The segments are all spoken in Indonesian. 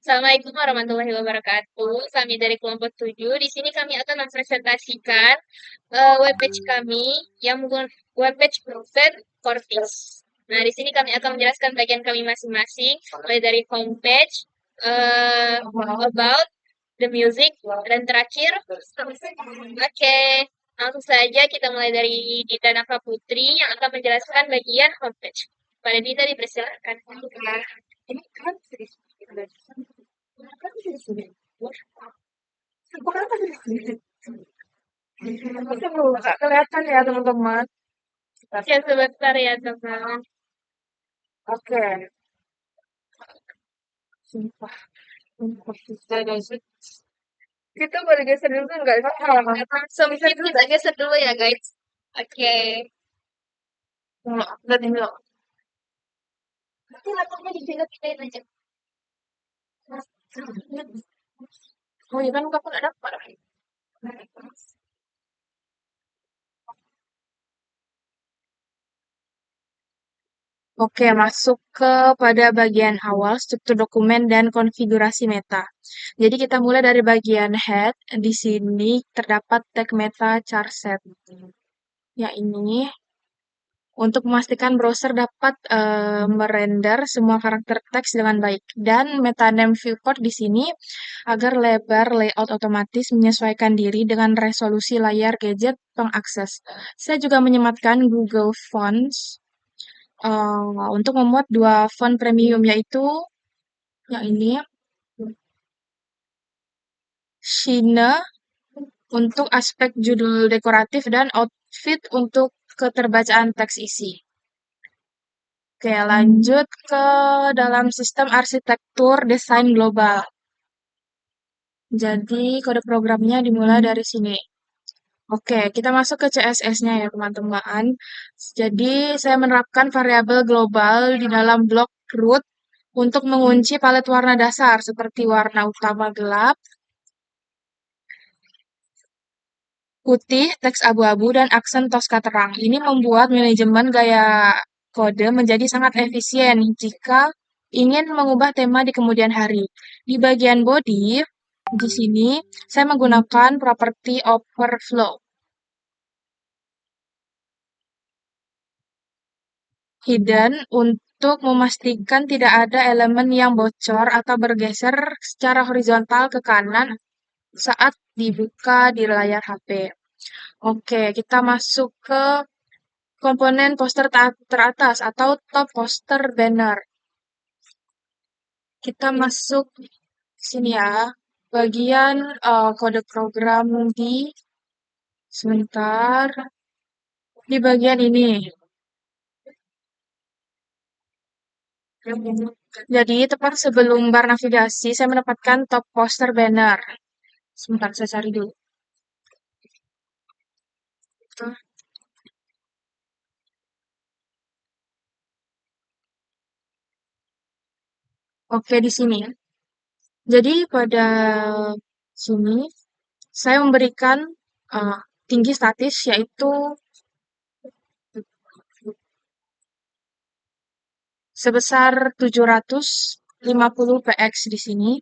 Assalamualaikum warahmatullahi wabarakatuh. Kami dari kelompok 7. Di sini kami akan mempresentasikan webpage kami yang menggunakan webpage Proven Cortis. Nah, di sini kami akan menjelaskan bagian kami masing-masing, mulai dari homepage, about, the music, dan terakhir. Oke, langsung saja kita mulai dari Dita Nafa Putri yang akan menjelaskan bagian homepage. Pada Dita dipersilakan. Ini kan kenapa sih? Nggak kelihatan ya teman-teman. Ya, sebentar ya, teman. Oke. Sumpah. Kita boleh geser dulu nggak? Sempit kita geser dulu ya, guys. Oke. Lihat ini loh. Nanti laptopnya dipindah-pindahin aja. Oh iya kan kamu nggak dapat. Oke, masuk ke pada bagian awal, struktur dokumen dan konfigurasi meta. Jadi kita mulai dari bagian head. Di sini terdapat tag meta charset. Ya ini untuk memastikan browser dapat merender semua karakter teks dengan baik. Dan metaname viewport di sini agar lebar layout otomatis menyesuaikan diri dengan resolusi layar gadget pengakses. Saya juga menyematkan Google Fonts untuk memuat dua font premium, yaitu yang ini, Shine untuk aspek judul dekoratif dan Outfit untuk keterbacaan teks isi. Oke, lanjut ke dalam sistem arsitektur desain global. Jadi, kode programnya dimulai dari sini. Oke, kita masuk ke CSS-nya ya, teman-teman. Jadi, saya menerapkan variabel global di dalam blok root untuk mengunci palet warna dasar seperti warna utama gelap, putih, teks abu-abu, dan aksen Tosca terang. Ini membuat manajemen gaya kode menjadi sangat efisien jika ingin mengubah tema di kemudian hari. Di bagian body, di sini saya menggunakan property overflow hidden untuk memastikan tidak ada elemen yang bocor atau bergeser secara horizontal ke kanan saat dibuka di layar HP. Oke, kita masuk ke komponen poster teratas atau top poster banner. Kita masuk sini ya, bagian kode program di sebentar di bagian ini. Jadi tepat sebelum bar navigasi saya mendapatkan top poster banner. Sebentar saya cari dulu. Oke, di sini. Jadi pada sini saya memberikan tinggi statis yaitu sebesar 750 px di sini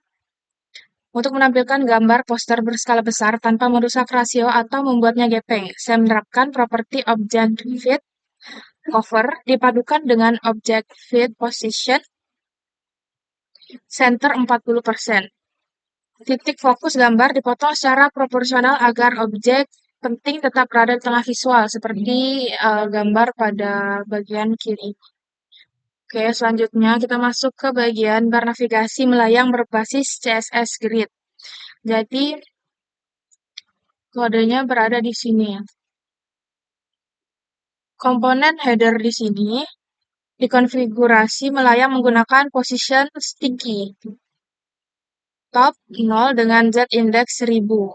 untuk menampilkan gambar poster berskala besar tanpa merusak rasio atau membuatnya gepeng. Saya menerapkan properti object fit cover dipadukan dengan object fit position center 40%. Titik fokus gambar dipotong secara proporsional agar objek penting tetap berada di tengah visual, seperti gambar pada bagian kiri. Oke, selanjutnya kita masuk ke bagian bar navigasi melayang berbasis CSS Grid. Jadi, kodenya berada di sini. Komponen header di sini dikonfigurasi melayang menggunakan position sticky. Top 0 dengan z-index 1000.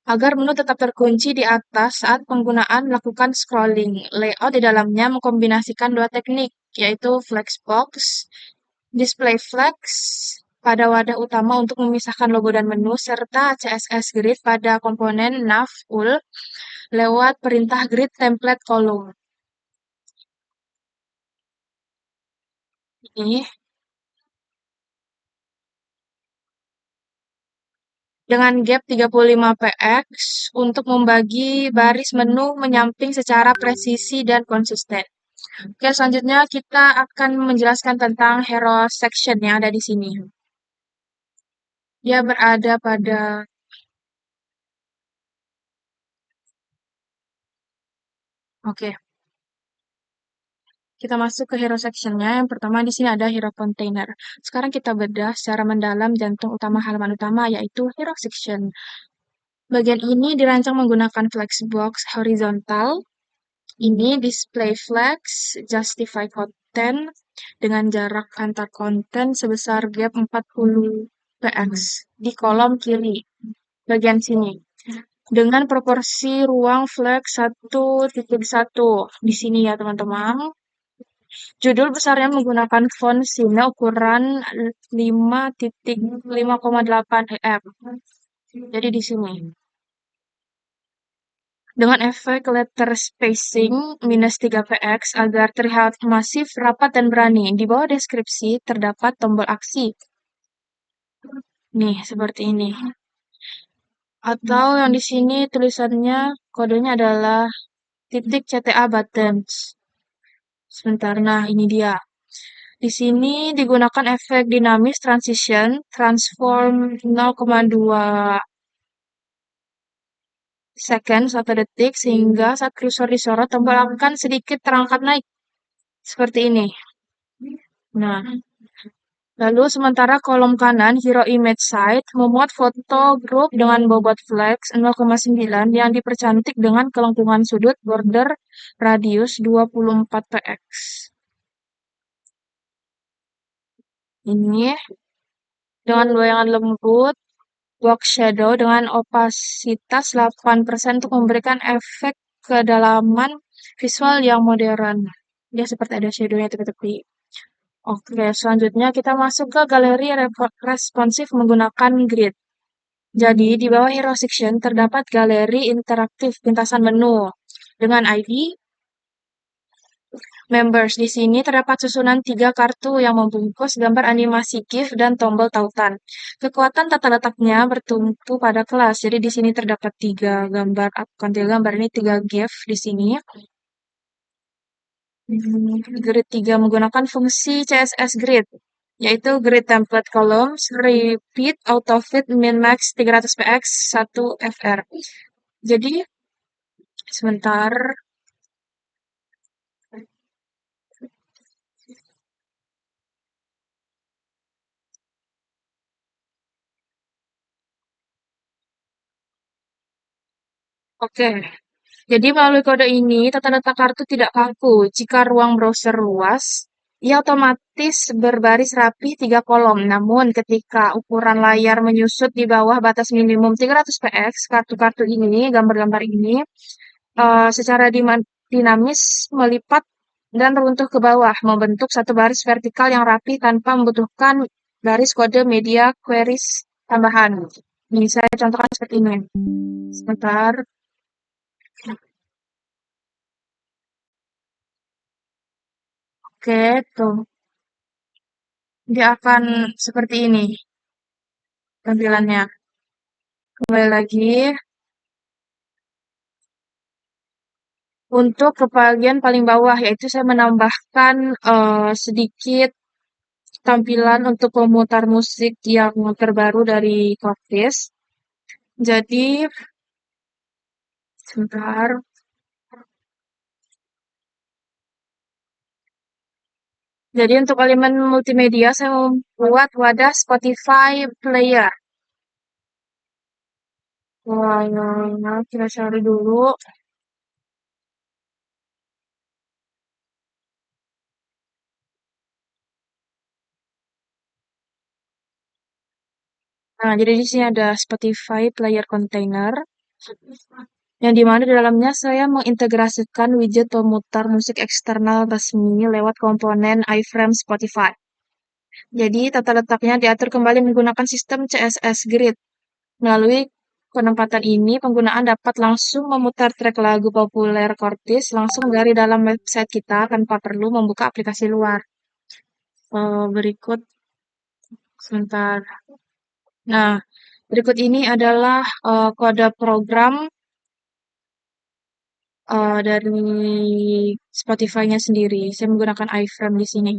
Agar menu tetap terkunci di atas saat penggunaan melakukan scrolling. Layout di dalamnya mengkombinasikan dua teknik, yaitu Flexbox, Display Flex pada wadah utama untuk memisahkan logo dan menu, serta CSS Grid pada komponen nav ul lewat perintah grid template column. Ini dengan gap 35 px untuk membagi baris menu menyamping secara presisi dan konsisten. Oke, selanjutnya kita akan menjelaskan tentang hero section yang ada di sini. Dia berada pada Oke, kita masuk ke hero section-nya. Yang pertama di sini ada hero container. Sekarang kita bedah secara mendalam jantung utama halaman utama yaitu hero section. Bagian ini dirancang menggunakan flexbox horizontal. Ini display flex, justify content dengan jarak antar konten sebesar gap 40 px di kolom kiri bagian sini dengan proporsi ruang flex 1.1 di sini ya teman-teman. Judul besarnya menggunakan font Sina ukuran 5.5,8 EF. Jadi di sini. Dengan efek letter spacing minus 3 px agar terlihat masif, rapat, dan berani. Di bawah deskripsi terdapat tombol aksi. Nih, seperti ini. Atau yang di sini tulisannya, kodenya adalah titik CTA buttons. Sebentar, nah ini dia. Di sini digunakan efek dinamis transition, transform 0,2 second atau detik, sehingga saat kursor disorot, tombol akan sedikit terangkat naik. Seperti ini. Nah, lalu sementara kolom kanan, Hero Image Site, memuat foto grup dengan bobot flex 0,9 yang dipercantik dengan kelengkungan sudut border radius 24 px. Ini dengan loyangan lembut, box shadow dengan opasitas 8% untuk memberikan efek kedalaman visual yang modern. Dia seperti ada shadow-nya tepi-tepi. Oke, selanjutnya kita masuk ke galeri responsif menggunakan grid. Jadi, di bawah hero section terdapat galeri interaktif pintasan menu dengan ID, members. Di sini terdapat susunan 3 kartu yang membungkus gambar animasi GIF dan tombol tautan. Kekuatan tata letaknya bertumpu pada kelas. Jadi di sini terdapat 3 gambar, bukan 3 gambar, ini 3 GIF di sini. Grid 3 menggunakan fungsi CSS Grid, yaitu Grid Template Columns, Repeat, Autofit, Min-Max 300 px, 1 fr. Jadi, sebentar. Oke, jadi melalui kode ini, tata letak kartu tidak kaku. Jika ruang browser luas, ia otomatis berbaris rapi 3 kolom. Namun, ketika ukuran layar menyusut di bawah batas minimum 300 px, kartu-kartu ini, gambar-gambar ini, secara dinamis melipat dan runtuh ke bawah, membentuk satu baris vertikal yang rapi tanpa membutuhkan baris kode media queries tambahan. Ini saya contohkan seperti ini. Sebentar. Oke, tuh. Dia akan seperti ini tampilannya. Kembali lagi. Untuk ke bagian paling bawah, yaitu saya menambahkan sedikit tampilan untuk pemutar musik yang terbaru dari Coffees. Jadi, sebentar. Jadi untuk elemen multimedia saya membuat wadah Spotify player. Wah, ya, kita cari dulu. Nah, jadi di sini ada Spotify player container. Yang dimana di dalamnya saya mengintegrasikan widget pemutar musik eksternal resmi lewat komponen iframe Spotify. Jadi tata letaknya diatur kembali menggunakan sistem CSS Grid. Melalui penempatan ini, penggunaan dapat langsung memutar track lagu populer Cortis langsung dari dalam website kita tanpa perlu membuka aplikasi luar. Berikut sebentar. Nah, Berikut ini adalah kode program dari Spotify-nya sendiri. Saya menggunakan iframe di sini.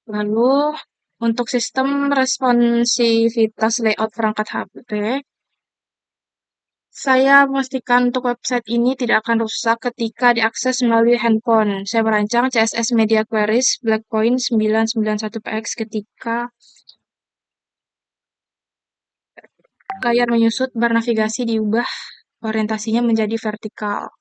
Lalu untuk sistem responsivitas layout perangkat HP, saya memastikan untuk website ini tidak akan rusak ketika diakses melalui handphone. Saya merancang CSS Media Queries Blackpoint 991px ketika layar menyusut, bar navigasi diubah orientasinya menjadi vertikal.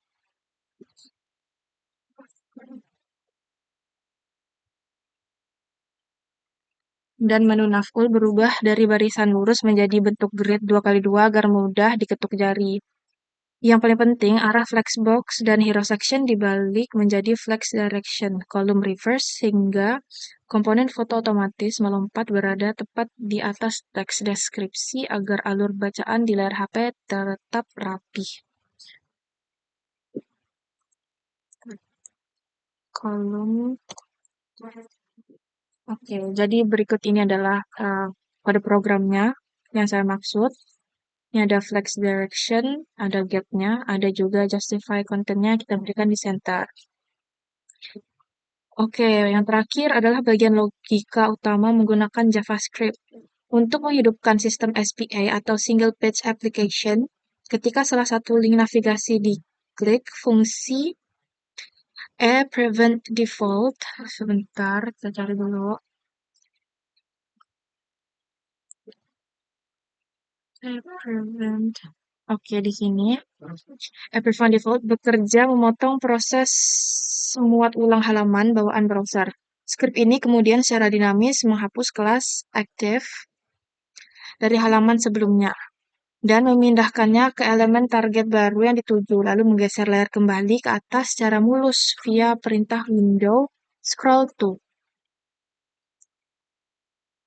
Dan menu navkul berubah dari barisan lurus menjadi bentuk grid 2x2 agar mudah diketuk jari. Yang paling penting, arah flexbox dan hero section dibalik menjadi flex direction, kolom reverse, sehingga komponen foto otomatis melompat berada tepat di atas teks deskripsi agar alur bacaan di layar HP tetap rapi. Kolom. Oke, jadi berikut ini adalah kode programnya yang saya maksud. Ini ada flex direction, ada gap-nya, ada juga justify content-nya kita berikan di center. Oke, yang terakhir adalah bagian logika utama menggunakan JavaScript. Untuk menghidupkan sistem SPA atau Single Page Application, ketika salah satu link navigasi diklik, fungsi prevent default, sebentar, kita cari dulu. Prevent. Oke, di sini prevent default bekerja memotong proses memuat ulang halaman bawaan browser. Script ini kemudian secara dinamis menghapus kelas active dari halaman sebelumnya dan memindahkannya ke elemen target baru yang dituju, lalu menggeser layar kembali ke atas secara mulus via perintah window scroll to.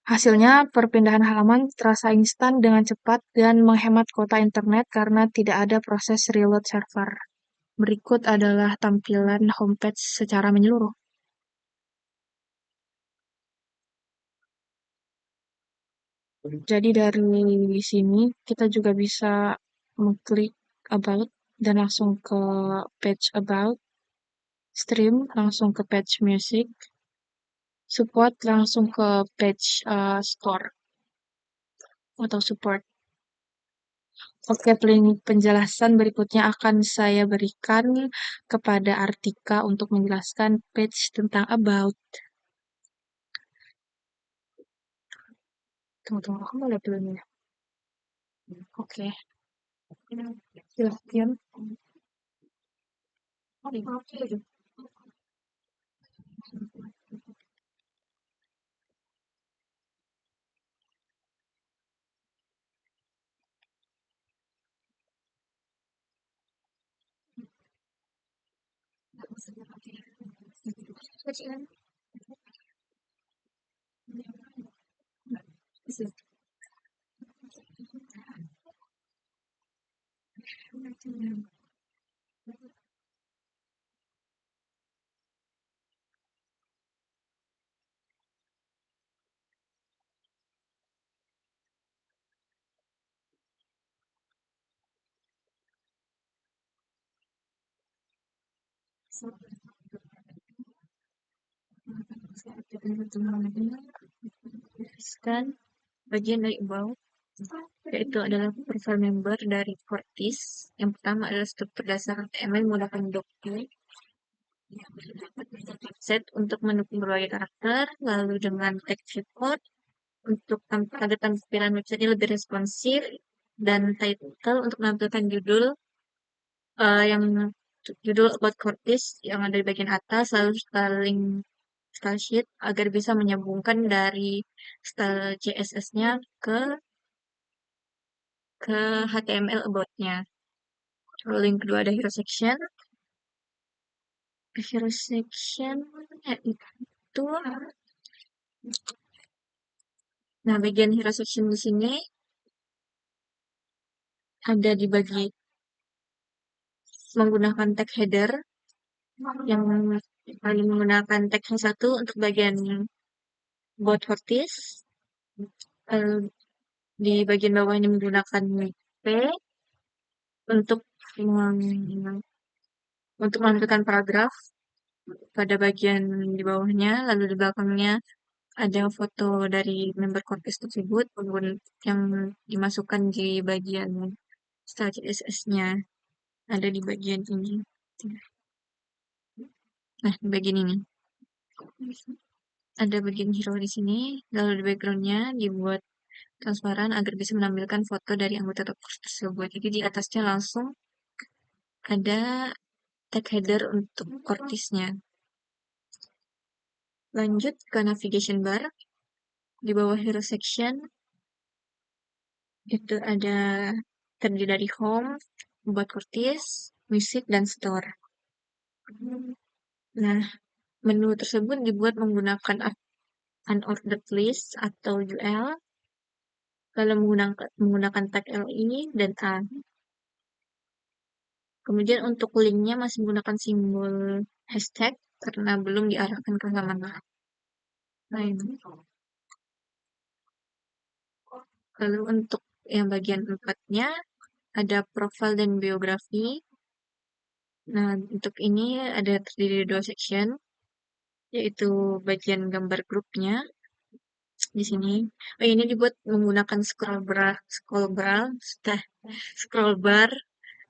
Hasilnya, perpindahan halaman terasa instan dengan cepat dan menghemat kuota internet karena tidak ada proses reload server. Berikut adalah tampilan homepage secara menyeluruh. Jadi dari sini kita juga bisa mengklik about dan langsung ke page about, stream langsung ke page music, support langsung ke page store atau support. Oke, penjelasan berikutnya akan saya berikan kepada Artika untuk menjelaskan page tentang about. Tunggu, aku mau lihat dulu nih. Oke, silahkan. Dan bagian dari about yaitu adalah profile member dari Fortis. Yang pertama adalah struktur dasar HTML menggunakan document set untuk mendukung berbagai karakter, lalu dengan text report untuk agar tampilan website ini lebih responsif, dan title untuk menampilkan yang judul about Fortis yang ada di bagian atas, lalu link style sheet agar bisa menyambungkan dari style CSS-nya ke HTML about-nya. Lalu yang kedua ada hero section. Hero section itu, nah bagian hero section di sini ada dibagi menggunakan tag header yang paling menggunakan tag satu untuk bagian bot Fortis. Eh, di bagian bawahnya menggunakan P untuk meng- untuk menampilkan paragraf pada bagian di bawahnya, lalu di belakangnya ada foto dari member Corpus tersebut yang dimasukkan di bagian style CSS-nya. Ada di bagian ini. Nah, di bagian ini. Ada bagian hero di sini, lalu di background-nya dibuat transparan agar bisa menampilkan foto dari anggota tokoh tersebut. Jadi di atasnya langsung ada tag header untuk Cortisnya. Lanjut ke navigation bar. Di bawah hero section, itu ada terdiri dari home, buat Cortis, music, dan store. Nah, menu tersebut dibuat menggunakan unordered list atau UL, lalu menggunakan tag LI dan A. Kemudian untuk linknya masih menggunakan simbol hashtag karena belum diarahkan ke halaman lain. Lalu untuk yang bagian empatnya ada profil dan biografi. Nah, untuk ini ada terdiri dari dua section, yaitu bagian gambar grupnya di sini. Oh, ini dibuat menggunakan scroll bar,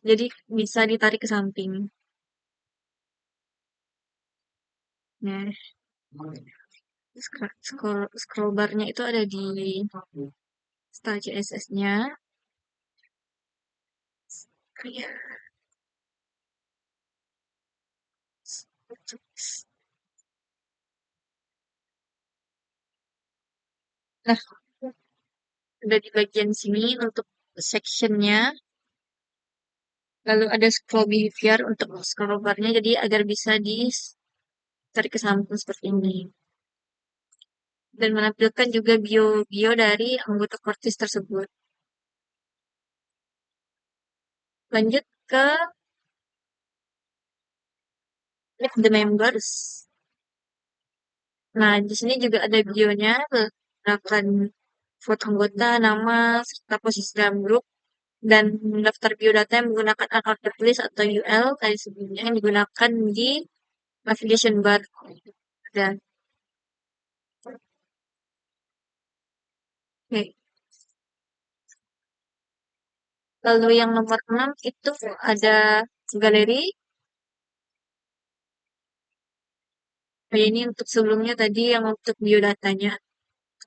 jadi bisa ditarik ke samping. Nah, scroll barnya itu ada di style CSS-nya. Nah, ada di bagian sini untuk sectionnya. Lalu ada scroll behavior untuk scroll barnya, jadi agar bisa ditarik ke samping seperti ini. Dan menampilkan juga bio-bio dari anggota Cortis tersebut. Lanjut ke Meet the Members. Nah, di sini juga ada bionya, menggunakan foto anggota, nama, serta posisi dalam grup, dan daftar biodata yang menggunakan unordered list atau UL tadi sebelumnya yang digunakan di navigation bar. Dan oke. Lalu yang nomor 6 itu ada galeri. Nah, ini untuk sebelumnya tadi yang untuk biodatanya.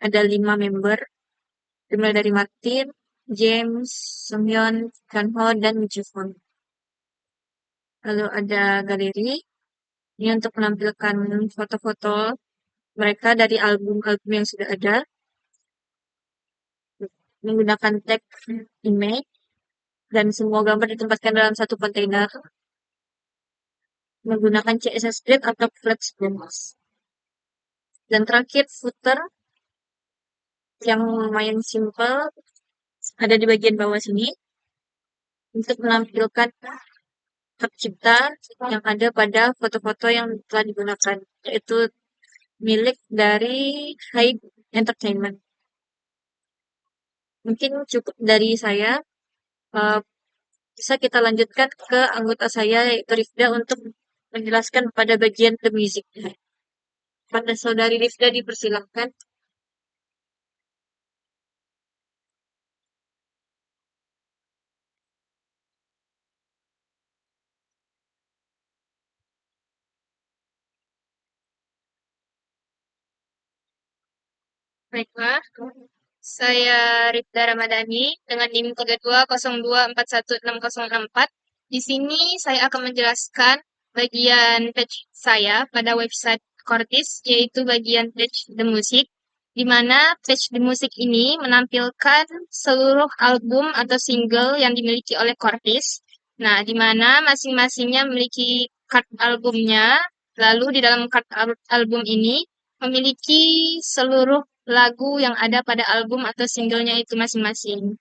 Ada 5 member, dimulai dari Martin, James, Sungyeon, Kanho, dan Jufon. Lalu ada galeri, ini untuk menampilkan foto-foto mereka dari album-album yang sudah ada, menggunakan tag image, dan semua gambar ditempatkan dalam satu kontainer, menggunakan CSS Grid atau Flexbox. Dan terakhir, footer yang lumayan simple, ada di bagian bawah sini, untuk menampilkan tercipta yang ada pada foto-foto yang telah digunakan, yaitu milik dari Hype Entertainment. Mungkin cukup dari saya. Uh, Bisa kita lanjutkan ke anggota saya, yaitu Rifda, untuk menjelaskan pada bagian the music. Pada saudari Rifda dipersilahkan. Baiklah, saya Rifda Ramadhani dengan NIM 3202416064. Di sini saya akan menjelaskan bagian page saya pada website Cortis, yaitu bagian page The Music, di mana page The Music ini menampilkan seluruh album atau single yang dimiliki oleh Cortis. Nah, di mana masing-masingnya memiliki card albumnya, lalu di dalam card album ini memiliki seluruh lagu yang ada pada album atau singlenya itu masing-masing.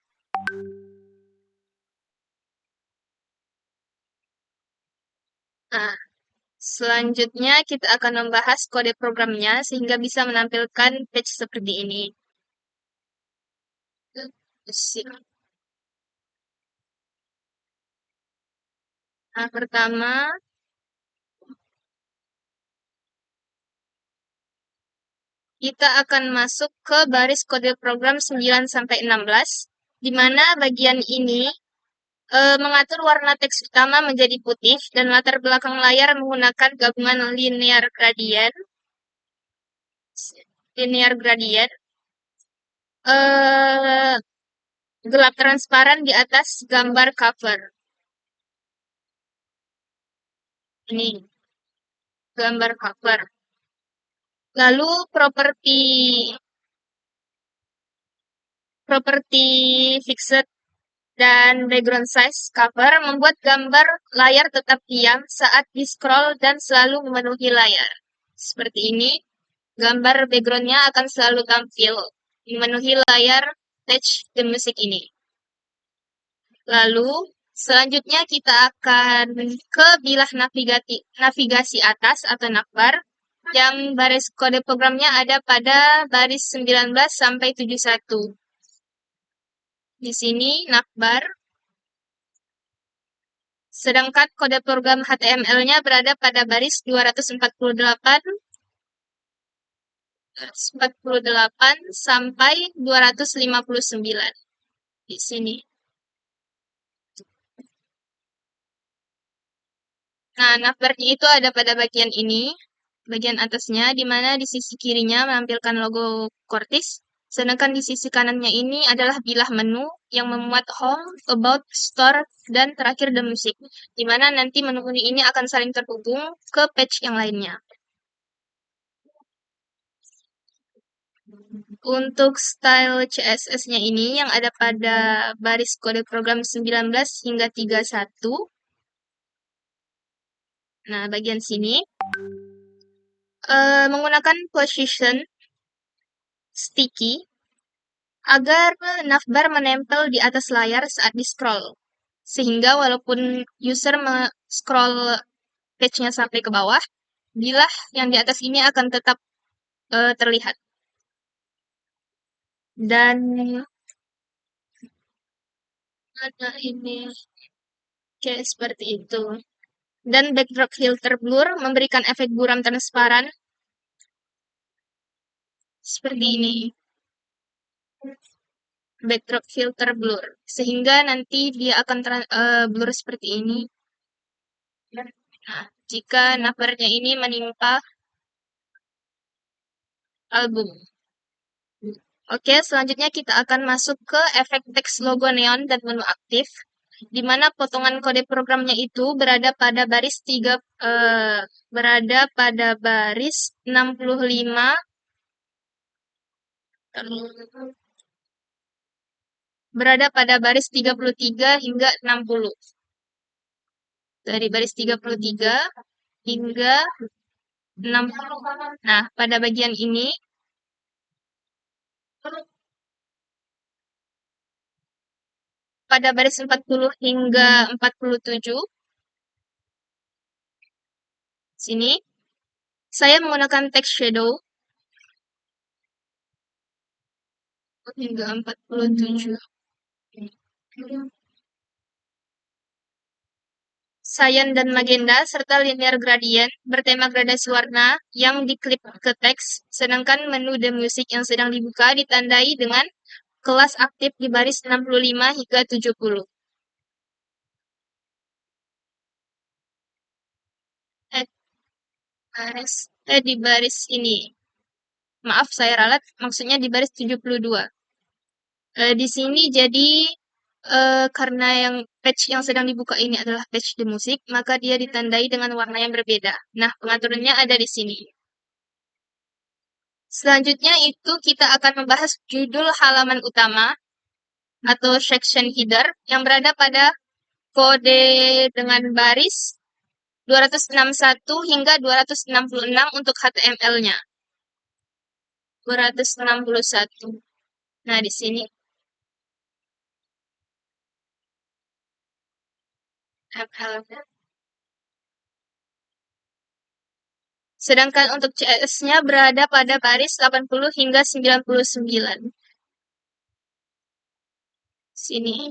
Nah, selanjutnya kita akan membahas kode programnya sehingga bisa menampilkan page seperti ini. musik. Nah, pertama kita akan masuk ke baris kode program 9 sampai 16, di mana bagian ini mengatur warna teks utama menjadi putih dan latar belakang layar menggunakan gabungan linear gradient, eh, gelap transparan di atas gambar cover. Ini gambar cover. Lalu properti fixed dan background size cover membuat gambar layar tetap diam saat di-scroll dan selalu memenuhi layar. Seperti ini, gambar backgroundnya akan selalu tampil memenuhi layar Touch the Music ini. Lalu, selanjutnya kita akan ke bilah navigasi atas atau navbar, yang baris kode programnya ada pada baris 19 sampai 71. Di sini navbar, sedangkan kode program HTML-nya berada pada baris 248 sampai 259 di sini. Nah, navbarnya itu ada pada bagian ini, bagian atasnya, di mana di sisi kirinya menampilkan logo Cortis, sedangkan di sisi kanannya ini adalah bilah menu yang memuat home, about, store, dan terakhir the music, di mana nanti menu-menu ini akan saling terhubung ke page yang lainnya. Untuk style CSS-nya ini yang ada pada baris kode program 19 hingga 31. Nah, bagian sini menggunakan position sticky agar navbar menempel di atas layar saat di-scroll. Sehingga walaupun user scroll page-nya sampai ke bawah, bilah yang di atas ini akan tetap terlihat. Dan ada ini kayak seperti itu. Dan backdrop filter blur memberikan efek buram transparan seperti ini. Backdrop filter blur, sehingga nanti dia akan blur seperti ini. Nah, jika navbarnya ini menimpa album. Oke, selanjutnya kita akan masuk ke efek teks logo neon dan menu aktif, di mana potongan kode programnya itu berada pada baris 65 berada pada baris 33 hingga 60. Dari baris 33 hingga 60. Nah, pada bagian ini pada baris 40 hingga 47 sini saya menggunakan text shadow hingga 47. Cyan dan magenta serta linear gradient bertema gradasi warna yang diklip ke teks, sedangkan menu The Music yang sedang dibuka ditandai dengan kelas aktif di baris 65 hingga 70. Di baris ini. Maaf, saya ralat, maksudnya di baris 72. Di sini jadi karena yang page yang sedang dibuka ini adalah page The Music, maka dia ditandai dengan warna yang berbeda. Nah, pengaturannya ada di sini. Selanjutnya itu kita akan membahas judul halaman utama atau section header yang berada pada kode dengan baris 261 hingga 266 untuk HTML-nya. 261. Nah, di sini HTML-nya. Sedangkan untuk CSS-nya berada pada baris 80 hingga 99. Sini.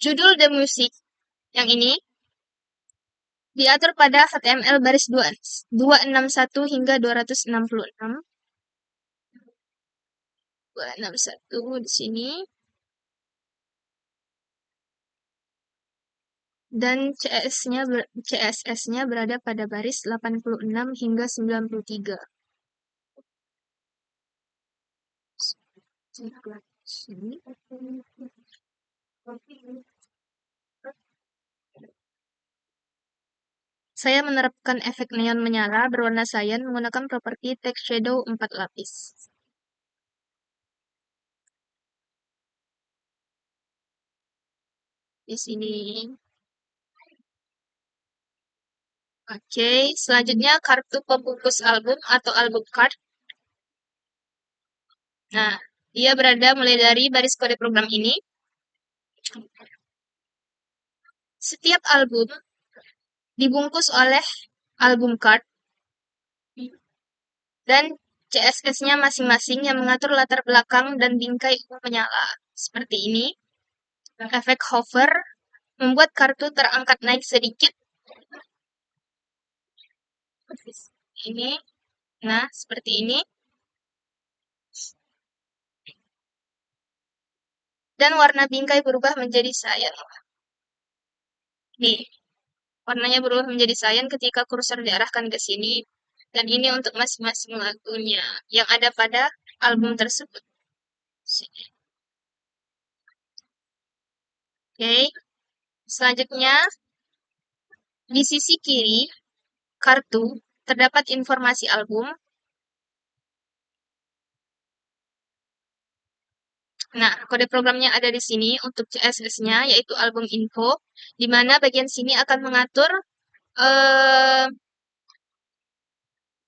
Judul The Music yang ini diatur pada HTML baris 261 hingga 266. 261 di sini. Dan CSS-nya berada pada baris 86 hingga 93. Sini. Saya menerapkan efek neon menyala berwarna cyan menggunakan properti text shadow 4 lapis. Di sini. Oke, selanjutnya kartu pembungkus album atau album card. Nah, dia berada mulai dari baris kode program ini. Setiap album dibungkus oleh album card dan CSS-nya masing-masing yang mengatur latar belakang dan bingkai umum menyala. Seperti ini. Efek hover membuat kartu terangkat naik sedikit. Ini. Nah, seperti ini. Dan warna bingkai berubah menjadi cyan. Nih, warnanya berubah menjadi cyan ketika kursor diarahkan ke sini. Dan ini untuk masing-masing lagunya yang ada pada album tersebut. Sini. Oke. Selanjutnya, di sisi kiri kartu terdapat informasi album. Nah, kode programnya ada di sini untuk CSS-nya, yaitu album info, di mana bagian sini akan mengatur,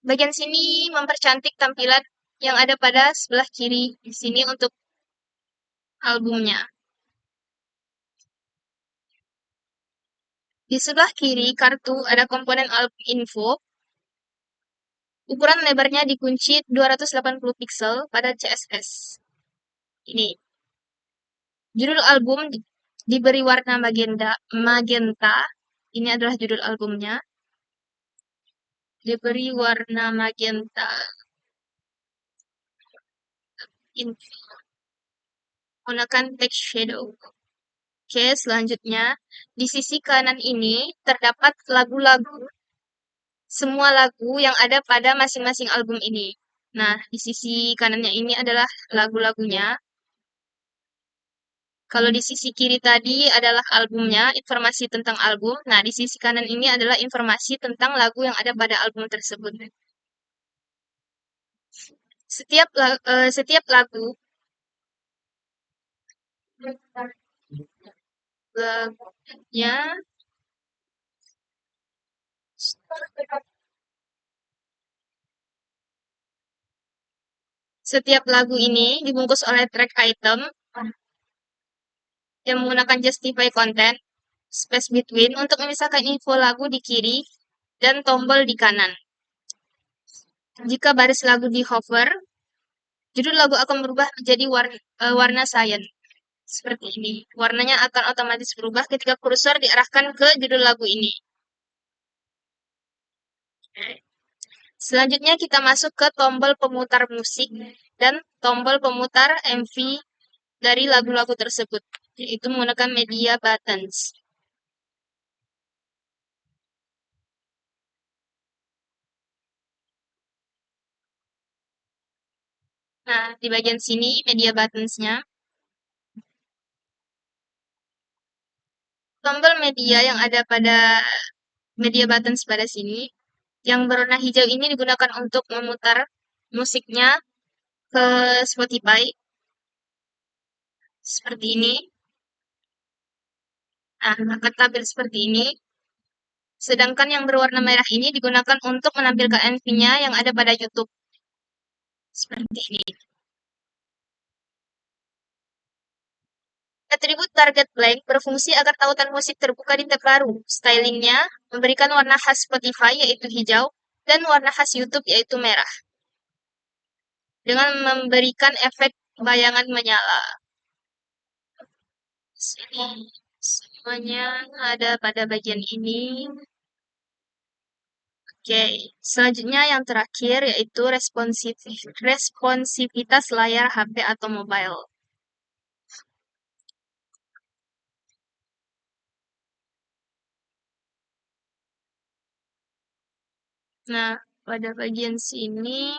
bagian sini mempercantik tampilan yang ada pada sebelah kiri di sini untuk albumnya. Di sebelah kiri kartu ada komponen album info. Ukuran lebarnya dikunci 280 pixel pada CSS. Ini. Judul album diberi warna magenta. Ini adalah judul albumnya. Diberi warna magenta. Gunakan text shadow. Oke, selanjutnya di sisi kanan ini terdapat lagu-lagu. Semua lagu yang ada pada masing-masing album ini. Nah, di sisi kanannya ini adalah lagu-lagunya. Kalau di sisi kiri tadi adalah albumnya, informasi tentang album. Nah, di sisi kanan ini adalah informasi tentang lagu yang ada pada album tersebut. Setiap lagunya setiap lagu ini dibungkus oleh track item yang menggunakan justify content, space between untuk memisahkan info lagu di kiri dan tombol di kanan. Jika baris lagu di hover, judul lagu akan berubah menjadi warna cyan. Seperti ini. Warnanya akan otomatis berubah ketika kursor diarahkan ke judul lagu ini. Selanjutnya kita masuk ke tombol pemutar musik dan tombol pemutar MV dari lagu-lagu tersebut, yaitu menggunakan media buttons. Nah, di bagian sini media buttons-nya. Tombol media yang ada pada media buttons pada sini, yang berwarna hijau ini digunakan untuk memutar musiknya ke Spotify. Seperti ini. Nah, akan tampil seperti ini. Sedangkan yang berwarna merah ini digunakan untuk menampilkan MV-nya yang ada pada YouTube. Seperti ini. Atribut target blank berfungsi agar tautan musik terbuka di tab baru. Stylingnya memberikan warna khas Spotify yaitu hijau dan warna khas YouTube yaitu merah. Dengan memberikan efek bayangan menyala. Sini semuanya ada pada bagian ini. Oke, selanjutnya yang terakhir yaitu responsivitas layar HP atau mobile. Nah, pada bagian sini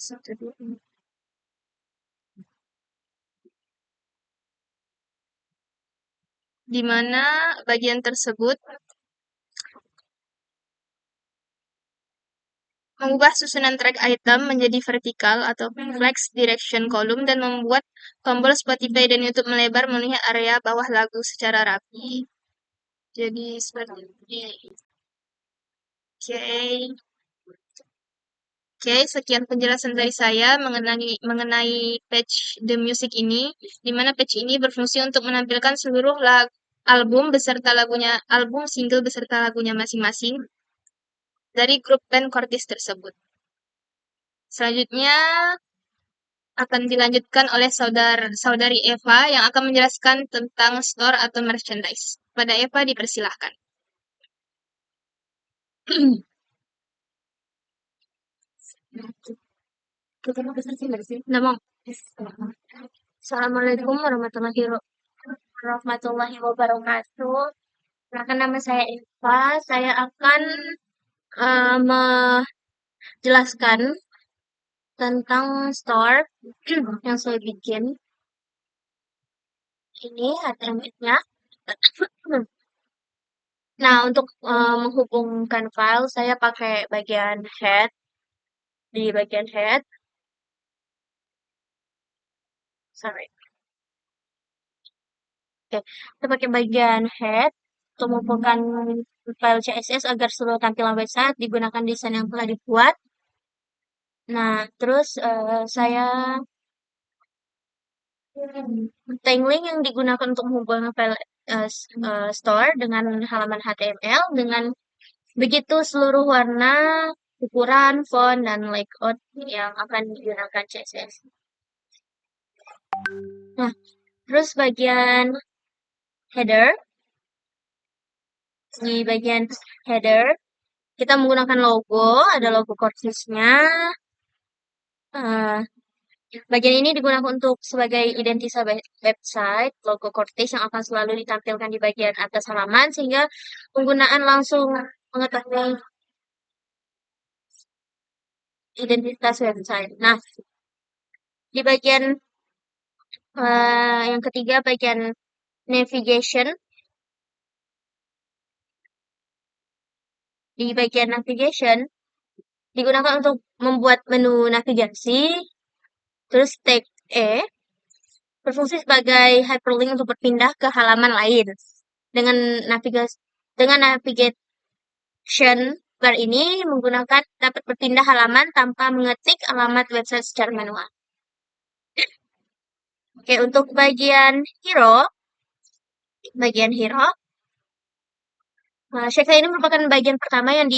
satu dua di mana bagian tersebut mengubah susunan track item menjadi vertikal atau flex direction column dan membuat tombol Spotify dan YouTube melebar memenuhi area bawah lagu secara rapi. Jadi seperti ini. Oke. Oke, sekian penjelasan dari saya mengenai patch The Music ini, di mana patch ini berfungsi untuk menampilkan seluruh album single beserta lagunya masing-masing dari grup band Cortis tersebut. Selanjutnya akan dilanjutkan oleh saudari Eva yang akan menjelaskan tentang store atau merchandise. Pada Eva dipersilahkan. Nama. Assalamualaikum warahmatullahi wabarakatuh. Perkenalkan nama saya Eva. Saya akan menjelaskan tentang store yang saya bikin. Ini HTML-nya. Nah, untuk menghubungkan file, saya pakai bagian head. Di bagian head, sorry. Oke, kita pakai bagian head untuk mengumpulkan file CSS agar seluruh tampilan website digunakan desain yang telah dibuat. Nah, terus saya tag link yang digunakan untuk menghubungkan file store dengan halaman HTML dengan begitu seluruh warna, ukuran, font, dan layout yang akan digunakan CSS. Nah, terus bagian header. Di bagian header, kita menggunakan logo, ada logo Cortisnya. Bagian ini digunakan untuk sebagai identitas website, logo Cortis yang akan selalu ditampilkan di bagian atas halaman, sehingga penggunaan langsung mengetahui identitas website. Nah, di bagian yang ketiga, bagian navigation. Di bagian navigation, digunakan untuk membuat menu navigasi. Terus tag E berfungsi sebagai hyperlink untuk berpindah ke halaman lain. Dengan navigation bar ini menggunakan dapat berpindah halaman tanpa mengetik alamat website secara manual. Oke, untuk bagian hero, section ini merupakan bagian pertama yang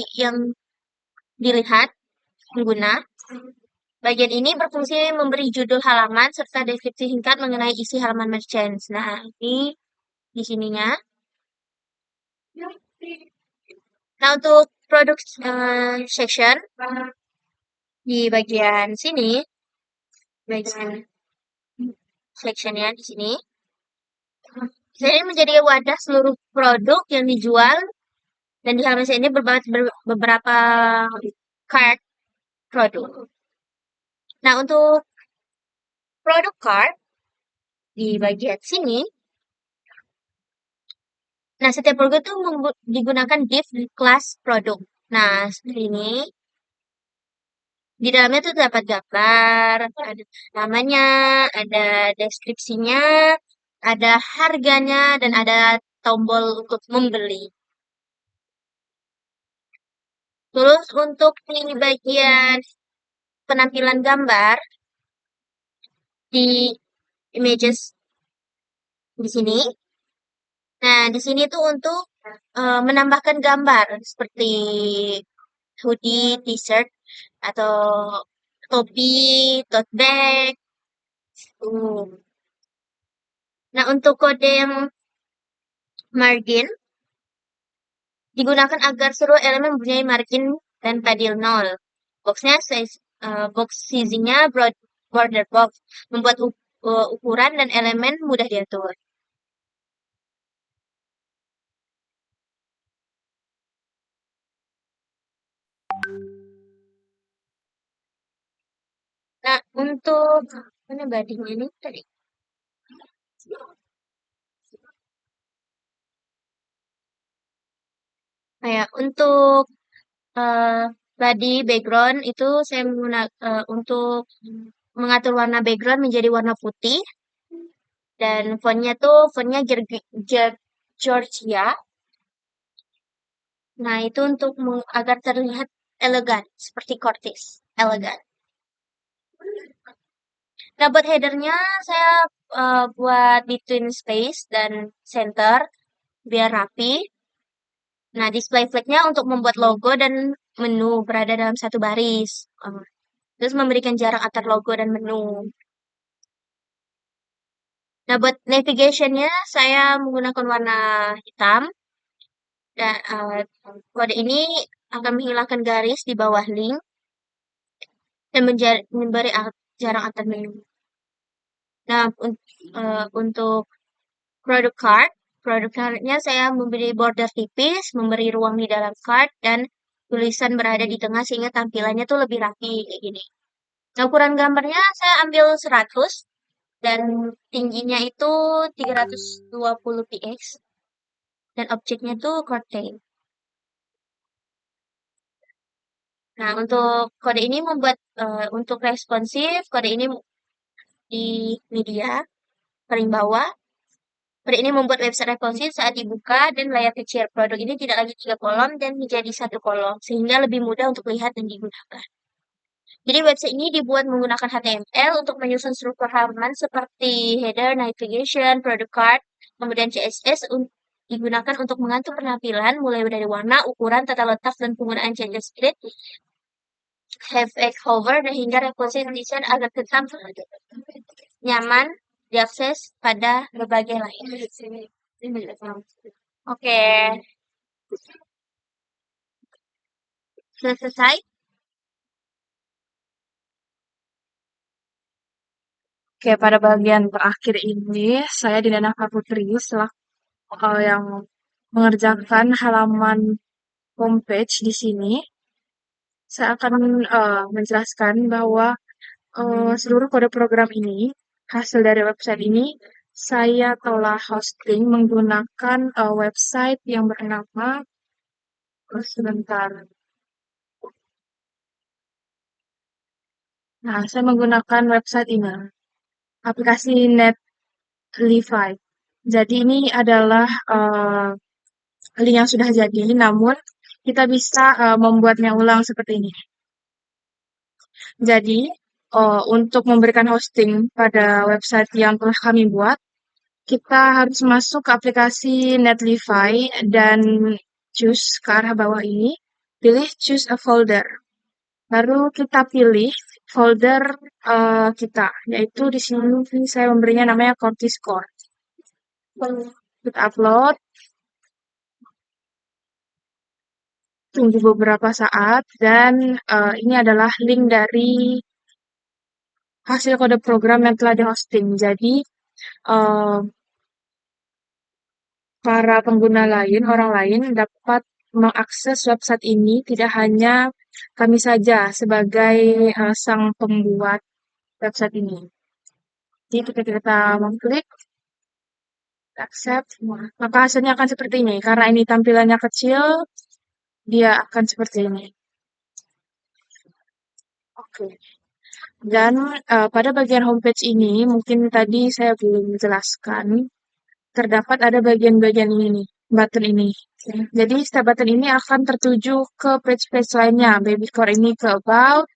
dilihat pengguna. Bagian ini berfungsi memberi judul halaman serta deskripsi singkat mengenai isi halaman merchant. Nah, ini di sininya. Nah, untuk produk section di bagian sini, bagian sectionnya di sini, ini menjadi wadah seluruh produk yang dijual dan di halaman ini beberapa card produk. Nah, untuk produk card di bagian sini, nah setiap produk itu digunakan div kelas produk. Nah, seperti ini. Di dalamnya tuh dapat gambar, ada namanya, ada deskripsinya, ada harganya, dan ada tombol untuk membeli. Terus untuk di bagian penampilan gambar di images di sini. Nah, di sini tuh untuk menambahkan gambar seperti hoodie, t-shirt, atau topi, tote bag. Uh. Nah, untuk kode yang margin digunakan agar seluruh elemen mempunyai margin dan tadil 0. Boxnya box sizingnya border box, membuat ukuran dan elemen mudah diatur. Nah, untuk mana badinya ini tadi? Kayak untuk eh, body background itu saya menggunakan untuk mengatur warna background menjadi warna putih dan fontnya Georgia. Nah, itu untuk agar terlihat elegan seperti Cortez, elegan. Nah, buat headernya saya buat between space dan center biar rapi. Nah, display flagnya untuk membuat logo dan menu berada dalam satu baris. Terus memberikan jarak antar logo dan menu. Nah, buat navigationnya saya menggunakan warna hitam. Dan kode ini akan menghilangkan garis di bawah link dan memberi jarak antar menu. Nah, untuk produk cardnya saya memberi border tipis, memberi ruang di dalam card, dan tulisan berada di tengah sehingga tampilannya tuh lebih rapi kayak gini. Nah, ukuran gambarnya saya ambil 100 dan tingginya itu 320 px dan objeknya tuh Cortez. Nah, untuk kode ini untuk responsif, kode ini di media paling bawah. Kode ini membuat website responsif saat dibuka dan layar kecil. Produk ini tidak lagi 3 kolom dan menjadi 1 kolom, sehingga lebih mudah untuk lihat dan digunakan. Jadi website ini dibuat menggunakan HTML untuk menyusun struktur halaman seperti header, navigation, product card, kemudian CSS digunakan untuk mengatur penampilan mulai dari warna, ukuran, tata letak, dan penggunaan JavaScript, hover, dan hingga responsive design agar tetap nyaman diakses pada berbagai layar. Oke, sudah selesai. Oke, pada bagian terakhir ini saya Dina Putri yang mengerjakan halaman homepage di sini. Saya akan menjelaskan bahwa seluruh kode program ini, hasil dari website ini, saya telah hosting menggunakan website yang bernama, sebentar. Nah, saya menggunakan website ini, aplikasi Netlify. Jadi ini adalah link yang sudah jadi, namun kita bisa membuatnya ulang seperti ini. Jadi, untuk memberikan hosting pada website yang telah kami buat, kita harus masuk ke aplikasi Netlify dan choose ke arah bawah ini, pilih choose a folder. Lalu kita pilih folder kita, yaitu di sini saya memberinya namanya Cortis Core. Kita upload, tunggu beberapa saat, dan ini adalah link dari hasil kode program yang telah di-hosting. Jadi, para pengguna lain, orang lain dapat mengakses website ini tidak hanya kami saja sebagai sang pembuat website ini. Jadi ketika kita mengklik accept, maka hasilnya akan seperti ini. Karena ini tampilannya kecil, dia akan seperti ini. Oke. Dan pada bagian homepage ini, mungkin tadi saya belum menjelaskan, terdapat ada bagian-bagian ini nih, button ini. Jadi setiap button ini akan tertuju ke page-page lainnya. Baby core ini ke about,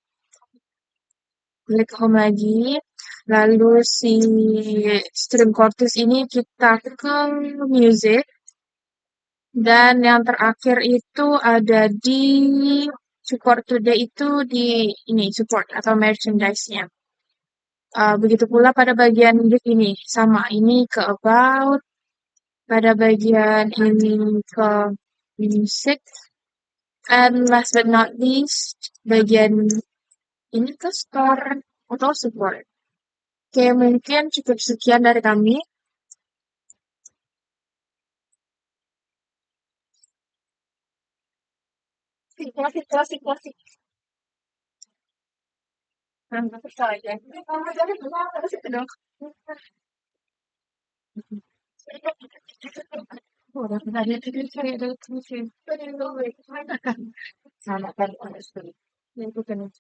klik home lagi. Lalu si stream Cortis ini kita ke music. Dan yang terakhir itu ada di support today itu di ini support atau merchandise-nya. Begitu pula pada bagian gift ini sama ini ke about, pada bagian ini ke music, and last but not least bagian ini ke store atau support. Oke, mungkin cukup sekian dari kami. Klasik. Nggak percaya. Terus itu dong. Udah pernah dia tidur saya ada terus ya. Sama kan honestly. Ya itu kan.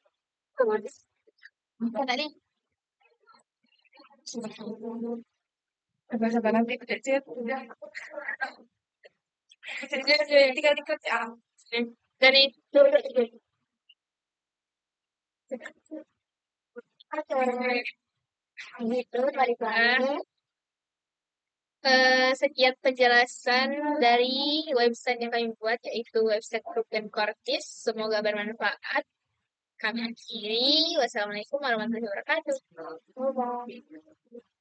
Kan tadi Sabar nanti aku cek udah. Tinggal ikut ya. dari Gitu, balik lagi. sekian penjelasan dari website yang kami buat, yaitu website Grup dan Kortis. Semoga bermanfaat. Kami akhiri. Wassalamualaikum warahmatullahi wabarakatuh. Bye-bye.